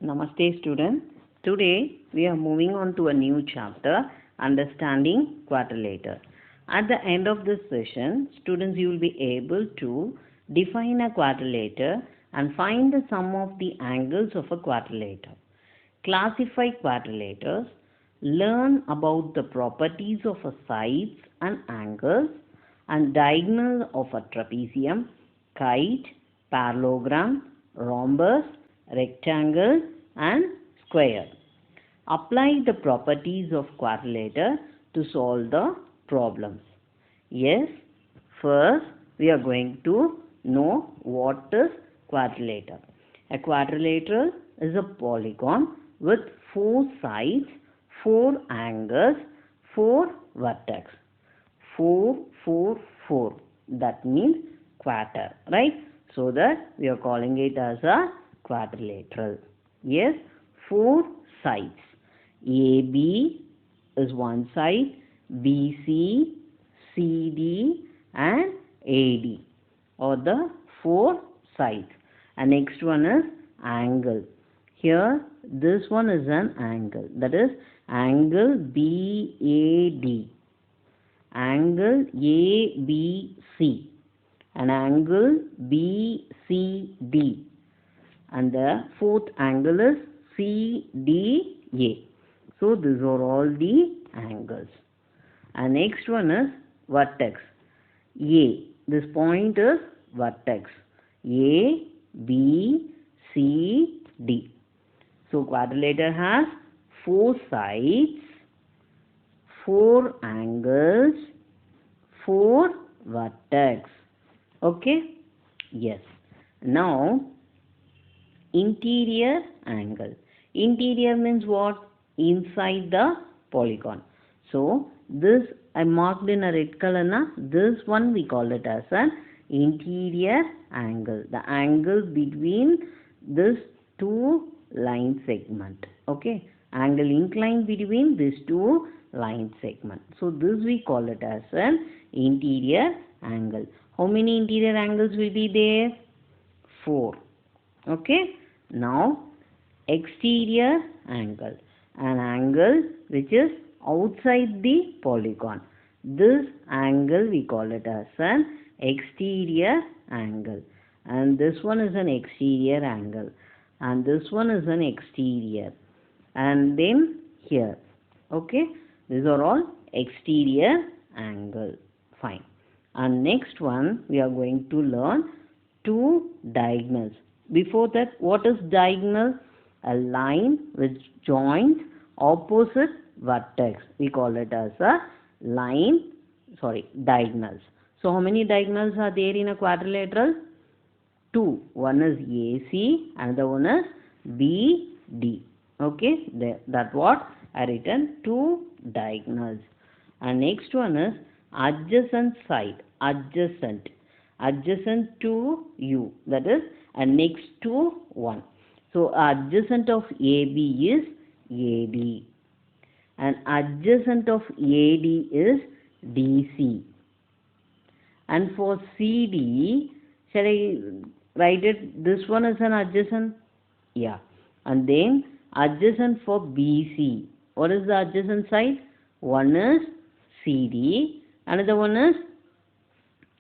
Namaste students. Today we are moving on to a new chapter, Understanding Quadrilateral. At the end of this session, students, you will be able to define a quadrilateral and find the sum of the angles of a quadrilateral. Classify quadrilaterals, learn about the properties of a sides and angles and diagonal of a trapezium, kite, parallelogram, rhombus, rectangle and square. Apply the properties of quadrilateral to solve the problems. Yes, first we are going to know what is quadrilateral. A quadrilateral is a polygon with 4 sides, 4 angles, 4 vertex. 4, 4, 4. That means quarter, right? So that we are calling it as a quadrilateral. Yes, 4 sides. AB is one side, BC, CD and AD are the 4 sides. And next one is angle. Here this one is an angle, that is angle BAD, angle ABC, an angle BCD, and the fourth angle is CDA. So these are all the angles. And next one is vertex. A. This point is vertex. A, B, C, D. So quadrilateral has 4 sides, 4 angles, 4 vertex. Okay? Yes. Now, interior angle. Interior means what? Inside the polygon. So, this I marked in a red color na. This one we call it as an interior angle. The angle between this 2 line segment. Okay? Angle inclined between these 2 line segment. So, this we call it as an interior angle. How many interior angles will be there? 4. Okay? Now, exterior angle. An angle which is outside the polygon. This angle we call it as an exterior angle. And this one is an exterior angle. And this one is an exterior. And then here. Okay? These are all exterior angle. Fine. And next one we are going to learn 2 diagonals. Before that, what is diagonal? A line which joins opposite vertex. We call it as a diagonals. So how many diagonals are there in a quadrilateral? 2. One is AC, another one is BD. Okay, that what I written 2 diagonals. And next one is adjacent side. Adjacent to U, that is next to 1. So adjacent of AB is AD and adjacent of AD is DC. And for CD, shall I write it? This one is an adjacent. Yeah. And then adjacent for BC. What is the adjacent side? One is CD, another one is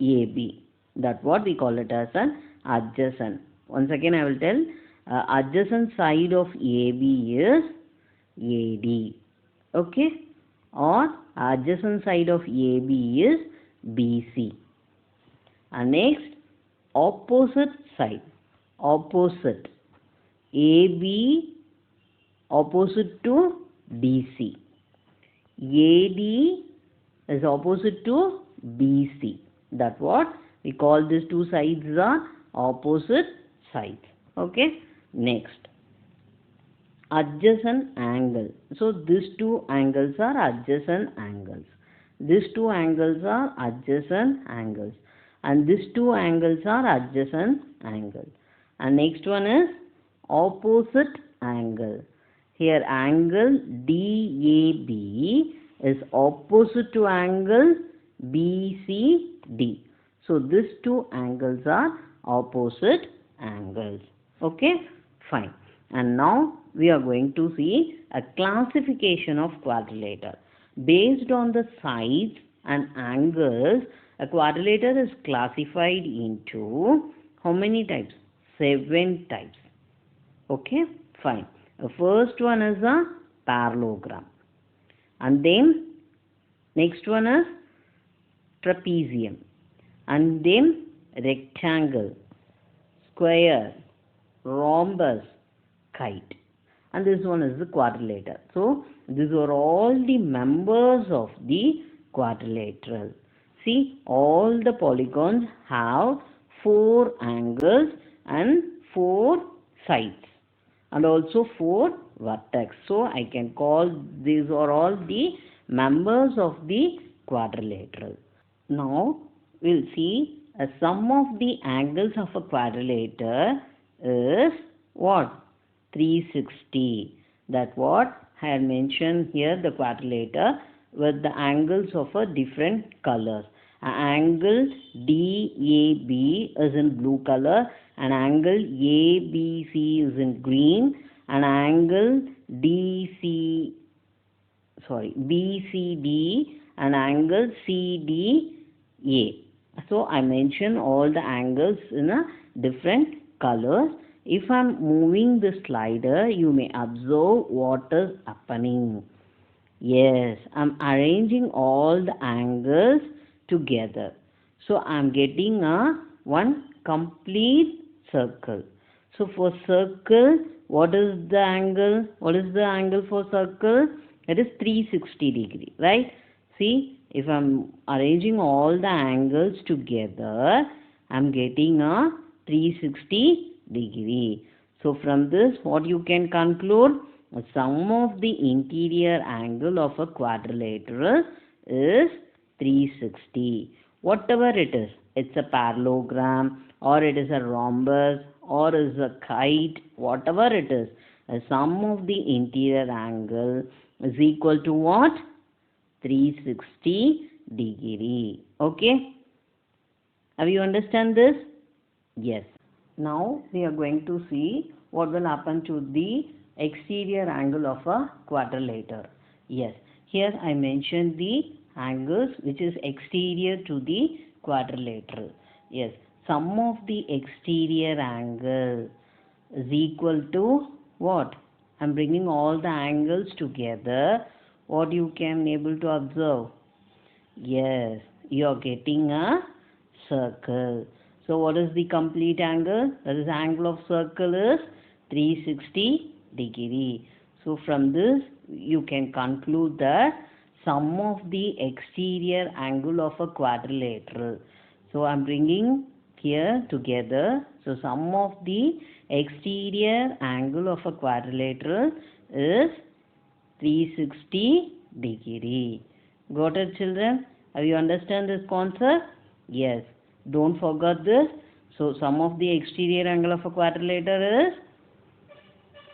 AB. That's what we call it as an adjacent. Once again I will tell, adjacent side of AB is AD. Okay? Or adjacent side of AB is BC. And next, opposite side. Opposite. AB opposite to DC. AD is opposite to BC. That's what we call these 2 sides are opposite sides. Okay? Next, adjacent angle. So these 2 angles are adjacent angles. These 2 angles are adjacent angles. And these 2 angles are adjacent angles. And next one is opposite angle. Here angle DAB is opposite to angle BCD. So these 2 angles are opposite angles. Okay? Fine. And now we are going to see a classification of quadrilateral. Based on the sides and angles, a quadrilateral is classified into how many types? 7 types. Okay, fine. The first one is a parallelogram. And then next one is trapezium. And then rectangle, square, rhombus, kite. And this one is the quadrilateral. So, these are all the members of the quadrilateral. See, all the polygons have 4 angles and 4 sides and also 4 vertex. So, I can call these are all the members of the quadrilateral. Now, we'll see a sum of the angles of a quadrilateral is what? 360. That what I had mentioned here, the quadrilateral with the angles of a different colors. An angle DAB is in blue color, an angle ABC is in green, an angle BCD, an angle CDA. So I mentioned all the angles in a different colors. If I am moving the slider, you may observe what is happening. Yes, I am arranging all the angles together. So I am getting a one complete circle. So for circle, what is the angle? What is the angle for circle? It is 360 degree, right? See, if I am arranging all the angles together, I am getting a 360 degree. So from this, what you can conclude? The sum of the interior angle of a quadrilateral is 360. Whatever it is, it's a parallelogram or it is a rhombus or is a kite, whatever it is, the sum of the interior angle is equal to what? 360 degree. Okay? Have you understand this? Yes. Now we are going to see what will happen to the exterior angle of a quadrilateral. Yes. Here I mentioned the angles which is exterior to the quadrilateral. Yes. Sum of the exterior angle is equal to what? I am bringing all the angles together. What you can able to observe? Yes, you are getting a circle. So what is the complete angle? That is angle of circle is 360 degree. So from this you can conclude that sum of the exterior angle of a quadrilateral. So I am bringing here together. So sum of the exterior angle of a quadrilateral is 360 degree. Got it, children? Have you understand this concept? Yes. Don't forget this. So sum of the exterior angle of a quadrilateral is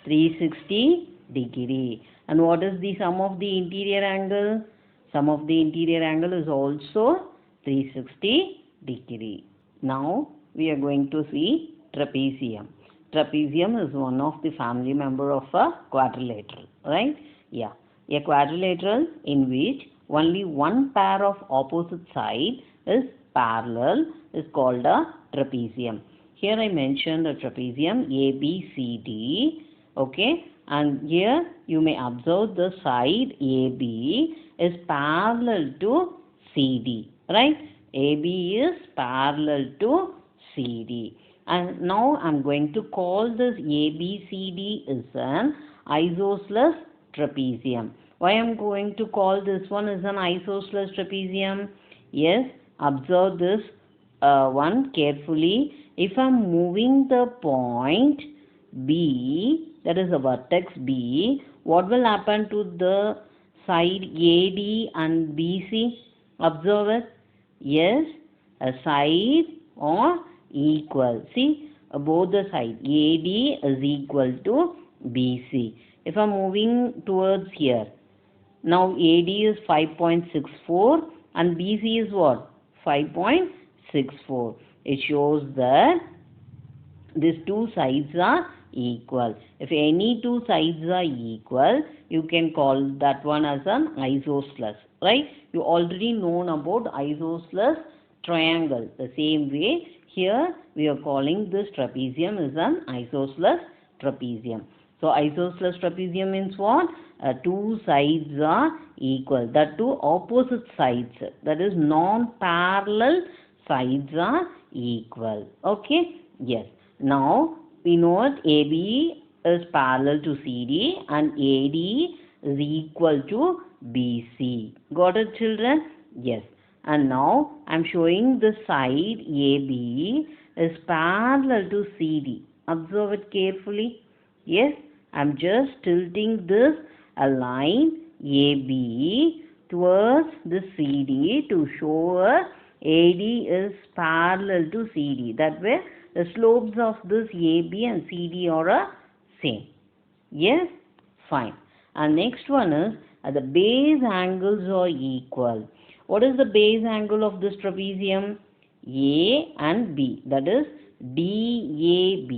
360 degree. And what is the sum of the interior angle? Sum of the interior angle is also 360 degree. Now we are going to see trapezium. Trapezium is one of the family member of a quadrilateral, right? Yeah. A quadrilateral in which only one pair of opposite side is parallel is called a trapezium. Here I mentioned the trapezium A, B, C, D. Okay. And here you may observe the side AB is parallel to CD. Right? AB is parallel to CD. And now I am going to call this ABCD is an isosceles trapezium. Why I am going to call this one as an isosceles trapezium? Yes, observe this one carefully. If I am moving the point B, that is a vertex B, what will happen to the side AD and BC? Observe it. Yes, a side or equal. See, both the side AD is equal to BC. If I am moving towards here, now AD is 5.64 and BC is what? 5.64. It shows that these two sides are equal. If any two sides are equal, you can call that one as an isosceles, right? You already known about isosceles triangle. The same way here we are calling this trapezium is an isosceles trapezium. So isosceles trapezium means what? Two sides are equal. That two opposite sides, that is non-parallel sides are equal. Okay? Yes. Now we know that AB is parallel to CD and AD is equal to BC. Got it, children? Yes. And now I am showing the side AB is parallel to CD. Observe it carefully. Yes, I am just tilting this a line AB towards the CD to show AD is parallel to CD. That way the slopes of this AB and CD are same. Yes, fine. And next one is the base angles are equal. What is the base angle of this trapezium? A and B. That is DAB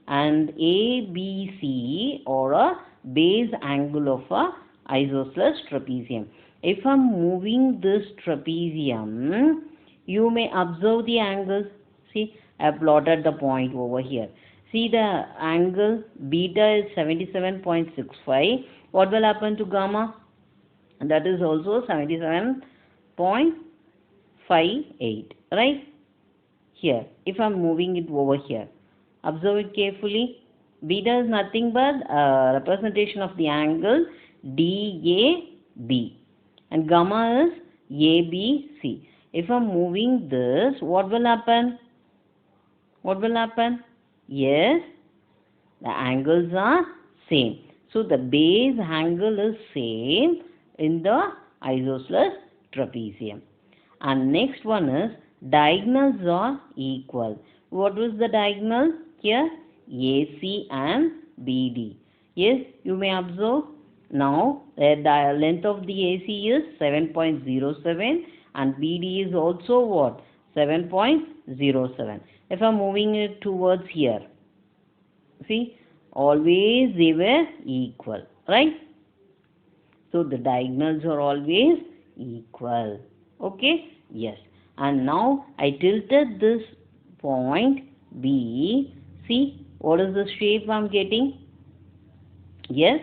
and ABC or a base angle of a isosceles trapezium. If I am moving this trapezium, you may observe the angles. See, I have plotted the point over here. See the angle beta is 77.65. What will happen to gamma? That is also 77.58, right? Here, if I am moving it over here, observe it carefully. Beta is nothing but a representation of the angle DAB and gamma is ABC. If I am moving this, what will happen? What will happen? Yes, the angles are same. So the base angle is same in the isosceles trapezium. And next one is diagonals are equal. What was the diagonal here? AC and BD. Yes, you may observe. Now the length of the AC is 7.07 and BD is also what? 7.07. If I am moving it towards here, see, always they were equal, right? So the diagonals are always equal. Okay? Yes. And now I tilted this point B. See, what is the shape I am getting? Yes.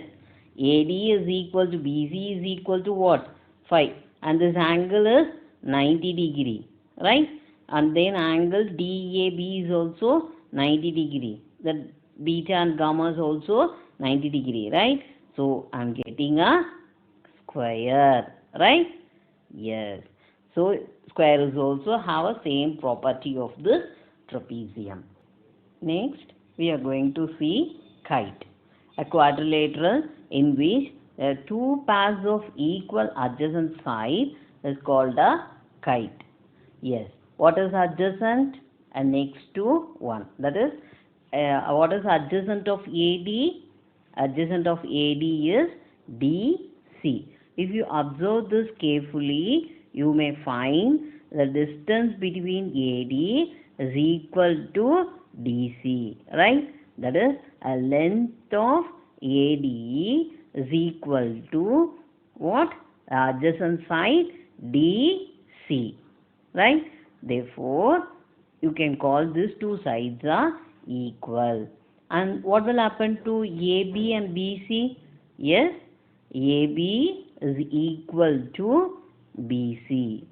AD is equal to BC is equal to what? 5. And this angle is 90 degree. Right? And then angle DAB is also 90 degree. The beta and gamma is also 90 degree. Right? So I am getting a square. Right? Yes. So squares also have a same property of this trapezium. Next, we are going to see kite, a quadrilateral in which two pairs of equal adjacent sides is called a kite. Yes. What is adjacent? Next to one. That is, what is adjacent of AD? Adjacent of AD is DC. If you observe this carefully, you may find the distance between AD is equal to DC, right? That is, a length of AD is equal to what? Adjacent side DC, right? Therefore, you can call these two sides are equal. And what will happen to AB and BC? Yes, AB is equal to BC.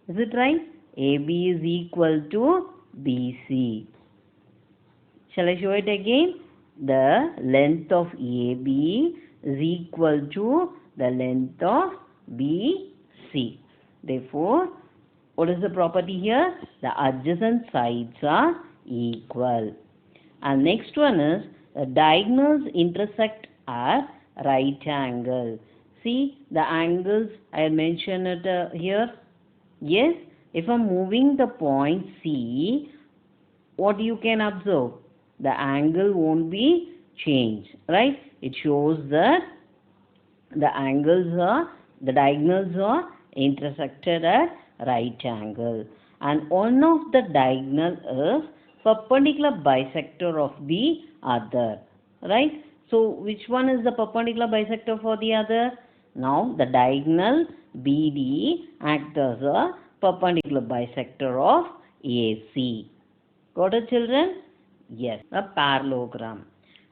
Is it right? AB is equal to BC. Shall I show it again? The length of AB is equal to the length of BC. Therefore, what is the property here? The adjacent sides are equal. And next one is the diagonals intersect at right angle. See the angles I mentioned it here. Yes, if I am moving the point C, what you can observe? The angle won't be changed, right? It shows that the diagonals are intersected at right angle. And one of the diagonal is perpendicular bisector of the other. Right? So which one is the perpendicular bisector for the other? Now the diagonal BD acts as a perpendicular bisector of AC. Got it, children? Yes, a parallelogram.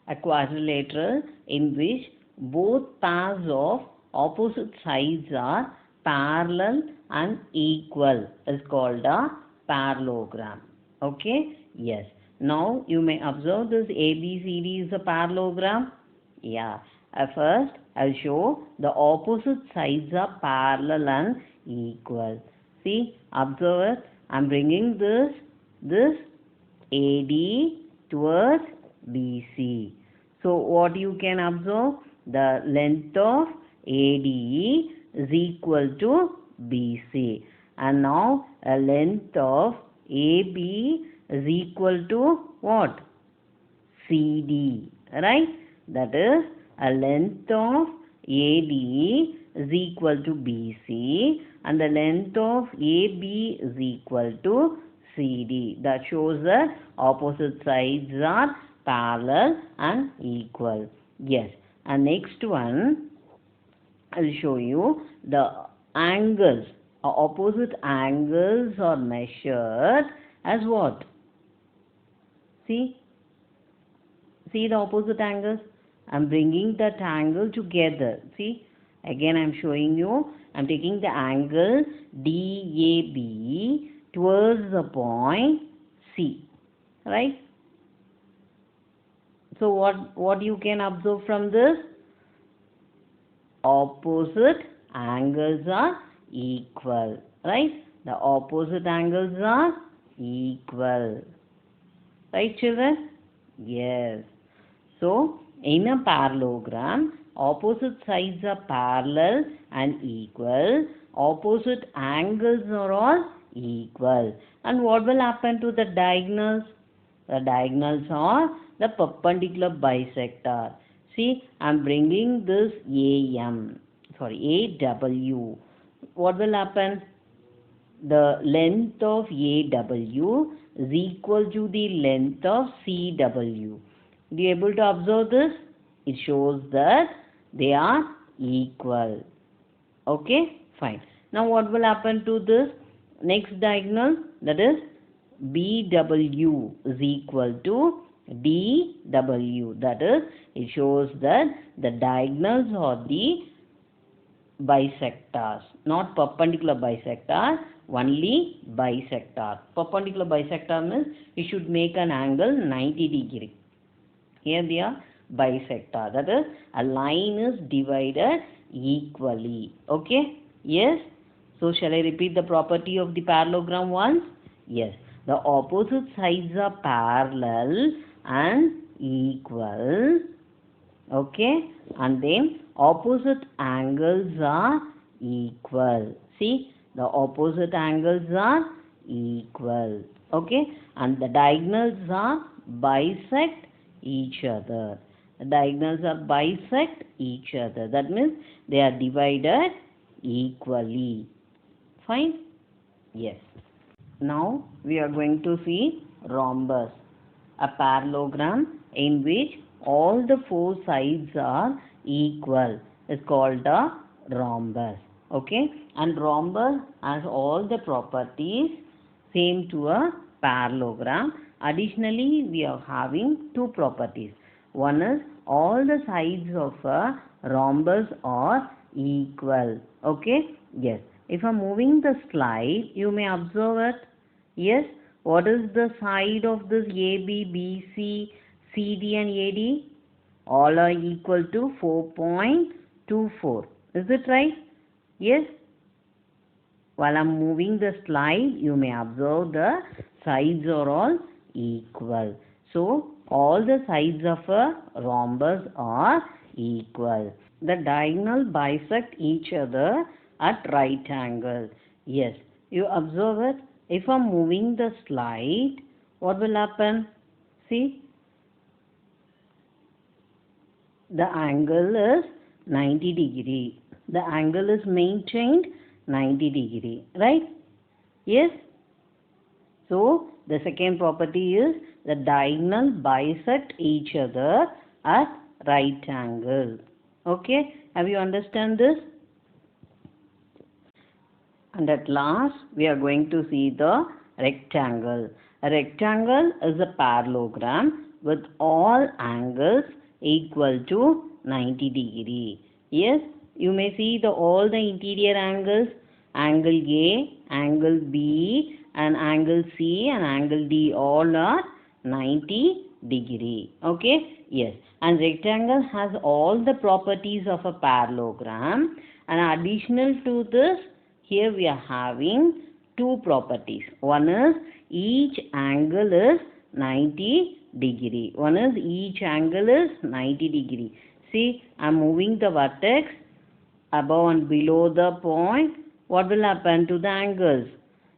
A quadrilateral in which both pairs of opposite sides are parallel and equal is called a parallelogram. Okay? Yes. Now you may observe this ABCD is a parallelogram. Yeah. First, I'll show the opposite sides are parallel and equal. See, observe it. I'm bringing this AD towards BC. So what you can observe? The length of AD is equal to BC. And now a length of AB is equal to what? CD. Right? That is a length of AD is equal to BC and the length of AB is equal to CD. That shows that opposite sides are parallel and equal. Yes. And next one, I'll show you the angles. Opposite angles are measured as what? See the opposite angles. I'm bringing that angle together. See, again I'm showing you. I'm taking the angle DAB towards the point C. Right? So what you can observe from this? Opposite angles are equal. Right? The opposite angles are equal. Right, children? Yes. So, in a parallelogram, opposite sides are parallel and equal. Opposite angles are all equal. And what will happen to the diagonals? The diagonals are the perpendicular bisector. See, I am bringing this AW. What will happen? The length of AW is equal to the length of CW. Do you able to observe this? It shows that they are equal. Okay, fine. Now what will happen to this next diagonal? That is BW is equal to DW. That is, it shows that the diagonals are the bisectors, not perpendicular bisector, only bisector. Perpendicular bisector means you should make an angle 90 degree. Here they are bisector. That is, a line is divided equally. Okay? Yes? So, shall I repeat the property of the parallelogram once? Yes. The opposite sides are parallel and equal. Okay? And then, opposite angles are equal. See? The opposite angles are equal. Okay? And the diagonals are bisect each other. The diagonals are bisect each other. That means they are divided equally. Fine? Yes. Now we are going to see rhombus, a parallelogram in which all the four sides are equal. It's called a rhombus. Okay? And rhombus has all the properties same to a parallelogram. Additionally, we are having two properties. One is all the sides of a rhombus are equal. Okay? Yes. If I am moving the slide, you may observe it. Yes. What is the side of this AB, BC, CD and AD? All are equal to 4.24. Is it right? Yes. While I am moving the slide, you may observe the sides are all equal. So, all the sides of a rhombus are equal. The diagonal bisect each other at right angles. Yes, you observe it. If I am moving the slide, what will happen? See, the angle is 90 degree. The angle is maintained 90 degree. Right? Yes. So, The second property is the diagonal bisect each other at right angle. Okay, have you understand this? And at last, we are going to see the rectangle. A rectangle is a parallelogram with all angles equal to 90 degree. Yes, you may see all the interior angles, angle A, angle B, and angle C, and angle D, all are 90 degree. Okay, yes. And rectangle has all the properties of a parallelogram, and additional to this, here we are having two properties. One is each angle is 90 degree. One is each angle is 90 degree. See, I am moving the vertex above and below the point. What will happen to the angles?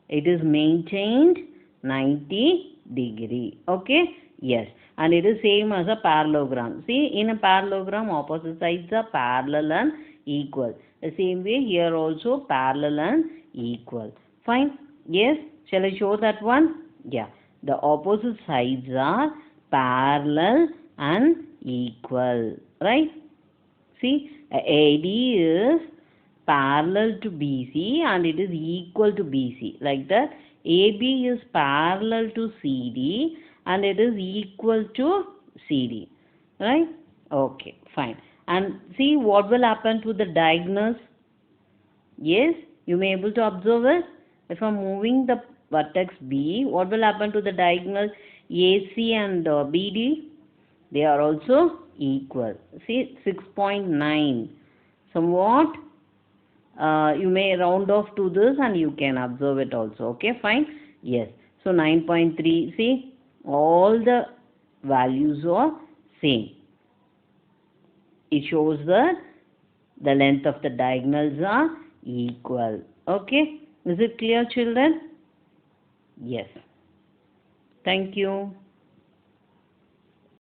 It is maintained 90 degree. Okay? Yes. And it is same as a parallelogram. See, in a parallelogram, opposite sides are parallel and equal. The same way here also parallel and equal. Fine? Yes? Shall I show that one? Yeah. The opposite sides are parallel and equal. Right? See, AD is parallel to BC and it is equal to BC. Like that, AB is parallel to CD and it is equal to CD. Right? Okay, fine. And see what will happen to the diagonals. Yes, you may able to observe it. If I am moving the vertex B, what will happen to the diagonals AC and BD? They are also equal. See, 6.9. Somewhat you may round off to this and you can observe it also. Okay, fine. Yes. So 9.3. See, all the values are same. It shows that the length of the diagonals are equal. Okay. Is it clear, children? Yes. Thank you.